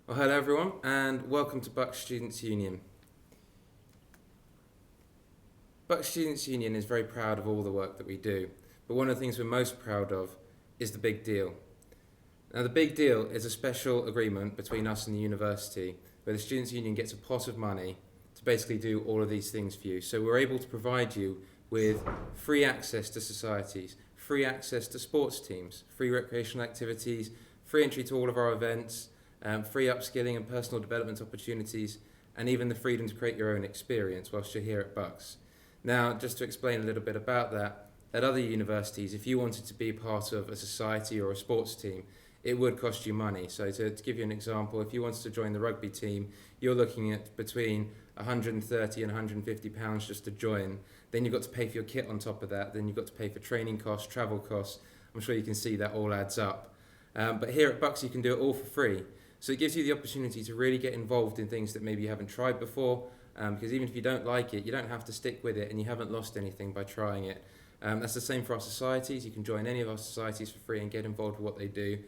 Well, hello everyone, and welcome to Bucks Students' Union. Bucks Students' Union is very proud of all the work that we do, but one of the things we're most proud of is the Big Deal. Now, the Big Deal is a special agreement between us and the university, where the Students' Union gets a pot of money to basically do all of these things for you. So we're able to provide you with free access to societies, free access to sports teams, free recreational activities, free entry to all of our events, free upskilling and personal development opportunities, and even the freedom to create your own experience whilst you're here at Bucks. Now, just to explain a little bit about that, at other universities, if you wanted to be part of a society or a sports team, it would cost you money. So to give you an example, if you wanted to join the rugby team, you're looking at between £130 and £150 just to join. Then you've got to pay for your kit on top of that. Then you've got to pay for training costs, travel costs. I'm sure you can see that all adds up. But here at Bucks, you can do it all for free. So it gives you the opportunity to really get involved in things that maybe you haven't tried before, because even if you don't like it, you don't have to stick with it and you haven't lost anything by trying it. That's the same for our societies. You can join any of our societies for free and get involved with what they do.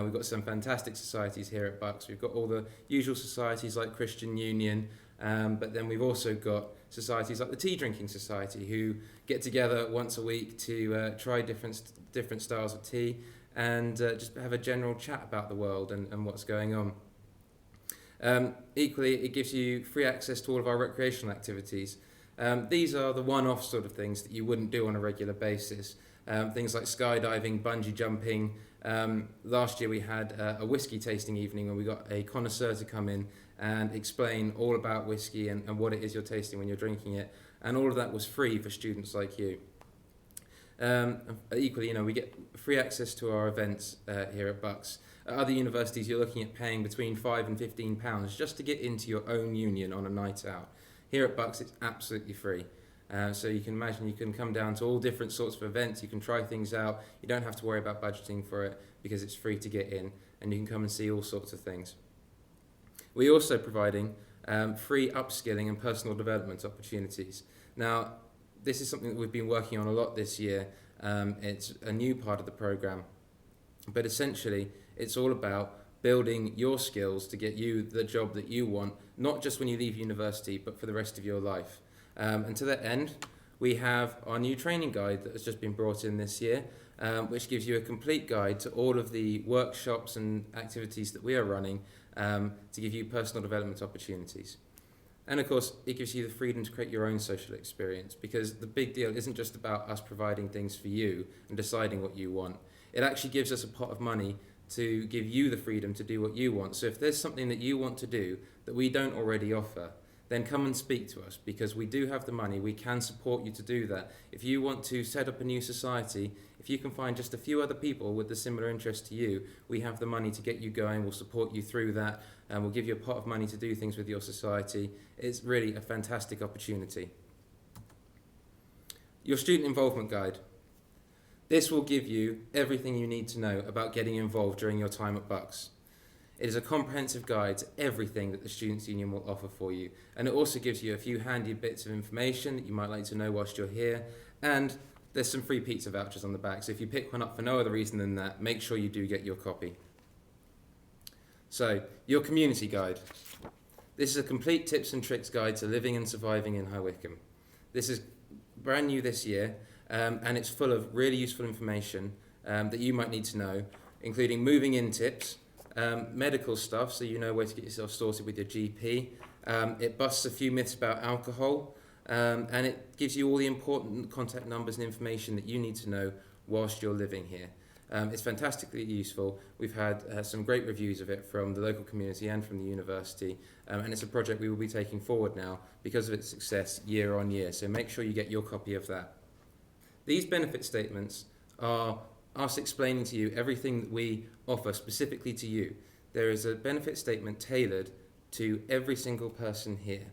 We've got some fantastic societies here at Bucks. We've got all the usual societies like Christian Union, but then we've also got societies like the Tea Drinking Society, who get together once a week to try different styles of tea and just have a general chat about the world and what's going on. Equally, it gives you free access to all of our recreational activities. These are the one-off sort of things that you wouldn't do on a regular basis. Things like skydiving, bungee jumping. Last year we had a whiskey tasting evening where we got a connoisseur to come in and explain all about whiskey and what it is you're tasting when you're drinking it. And all of that was free for students like you. Equally, we get free access to our events here at Bucks. At other universities, you're looking at paying between £5 and £15 just to get into your own union on a night out. Here at Bucks, it's absolutely free. So you can imagine you can come down to all different sorts of events, you can try things out, you don't have to worry about budgeting for it because it's free to get in, and you can come and see all sorts of things. We're also providing free upskilling and personal development opportunities. Now, this is something that we've been working on a lot this year. It's a new part of the programme, but essentially it's all about building your skills to get you the job that you want, not just when you leave university, but for the rest of your life. And to that end, we have our new training guide that has just been brought in this year, which gives you a complete guide to all of the workshops and activities that we are running to give you personal development opportunities. And of course, it gives you the freedom to create your own social experience, because the Big Deal isn't just about us providing things for you and deciding what you want. It actually gives us a pot of money to give you the freedom to do what you want. So if there's something that you want to do that we don't already offer, then come and speak to us, because we do have the money. We can support you to do that. If you want to set up a new society, if you can find just a few other people with the similar interest to you, we have the money to get you going. We'll support you through that, and we'll give you a pot of money to do things with your society. It's really a fantastic opportunity. Your student involvement guide. This will give you everything you need to know about getting involved during your time at Bucks. It is a comprehensive guide to everything that the Students' Union will offer for you. And it also gives you a few handy bits of information that you might like to know whilst you're here. And there's some free pizza vouchers on the back. So if you pick one up for no other reason than that, make sure you do get your copy. So, your community guide. This is a complete tips and tricks guide to living and surviving in High Wycombe. This is brand new this year, and it's full of really useful information that you might need to know, including moving in tips, medical stuff, so you know where to get yourself sorted with your GP. It busts a few myths about alcohol, and it gives you all the important contact numbers and information that you need to know whilst you're living here. It's fantastically useful. We've had some great reviews of it from the local community and from the university, and it's a project we will be taking forward now because of its success year on year, so make sure you get your copy of that. These benefit statements are us explaining to you everything that we offer specifically to you. There is a benefit statement tailored to every single person here.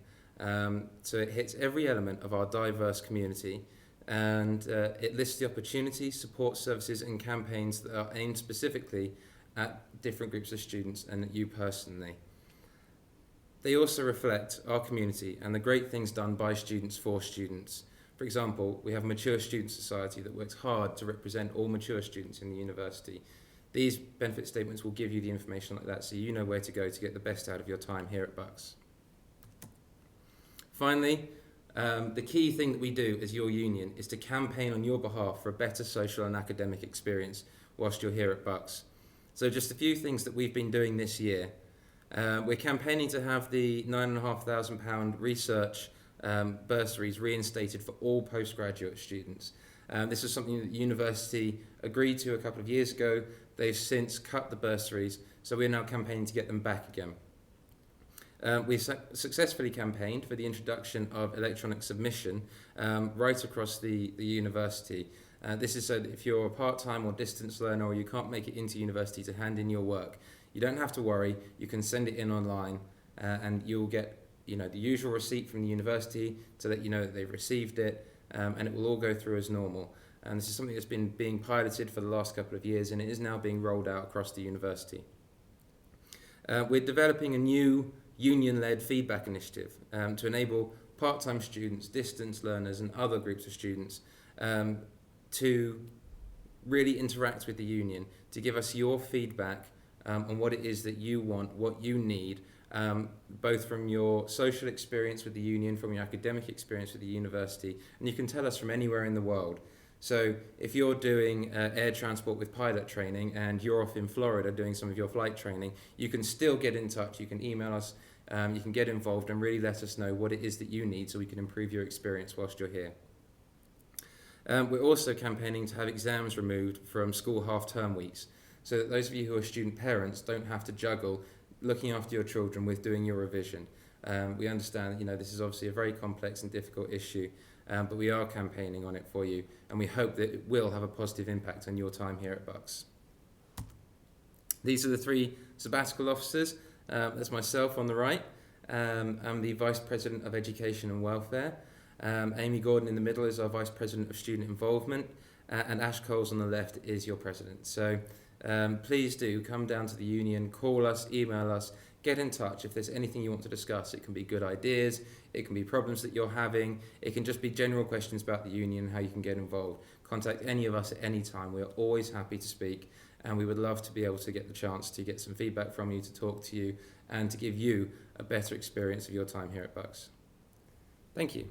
So it hits every element of our diverse community, and it lists the opportunities, support services and campaigns that are aimed specifically at different groups of students and at you personally. They also reflect our community and the great things done by students for students. For example, we have a Mature Student Society that works hard to represent all mature students in the university. These benefit statements will give you the information like that, so you know where to go to get the best out of your time here at Bucks. Finally, the key thing that we do as your union is to campaign on your behalf for a better social and academic experience whilst you're here at Bucks. So just a few things that we've been doing this year. We're campaigning to have the £9,500 research bursaries reinstated for all postgraduate students. This is something that the university agreed to a couple of years ago. They've since cut the bursaries, so we're now campaigning to get them back again. We successfully campaigned for the introduction of electronic submission right across the university. This is so that if you're a part-time or distance learner or you can't make it into university to hand in your work, you don't have to worry. You can send it in online and you'll get the usual receipt from the university to let you know that they've received it, and it will all go through as normal. And this is something that's been being piloted for the last couple of years, and it is now being rolled out across the university. We're developing a new union-led feedback initiative to enable part-time students, distance learners and other groups of students to really interact with the union, to give us your feedback on what it is that you want, what you need, both from your social experience with the union, from your academic experience with the university, and you can tell us from anywhere in the world. So if you're doing air transport with pilot training and you're off in Florida doing some of your flight training, you can still get in touch, you can email us, you can get involved and really let us know what it is that you need so we can improve your experience whilst you're here. We're also campaigning to have exams removed from school half-term weeks, so that those of you who are student parents don't have to juggle looking after your children with doing your revision. We understand this is obviously a very complex and difficult issue, but we are campaigning on it for you, and we hope that it will have a positive impact on your time here at Bucks. These are the three sabbatical officers. That's myself on the right. I'm the Vice President of Education and Welfare. Amy Gordon in the middle is our Vice President of Student Involvement, and Ash Coles on the left is your President. So please do come down to the union, call us, email us, get in touch if there's anything you want to discuss. It can be good ideas, it can be problems that you're having, it can just be general questions about the union and how you can get involved. Contact any of us at any time. We're always happy to speak, and we would love to be able to get the chance to get some feedback from you, to talk to you, and to give you a better experience of your time here at Bucks. Thank you.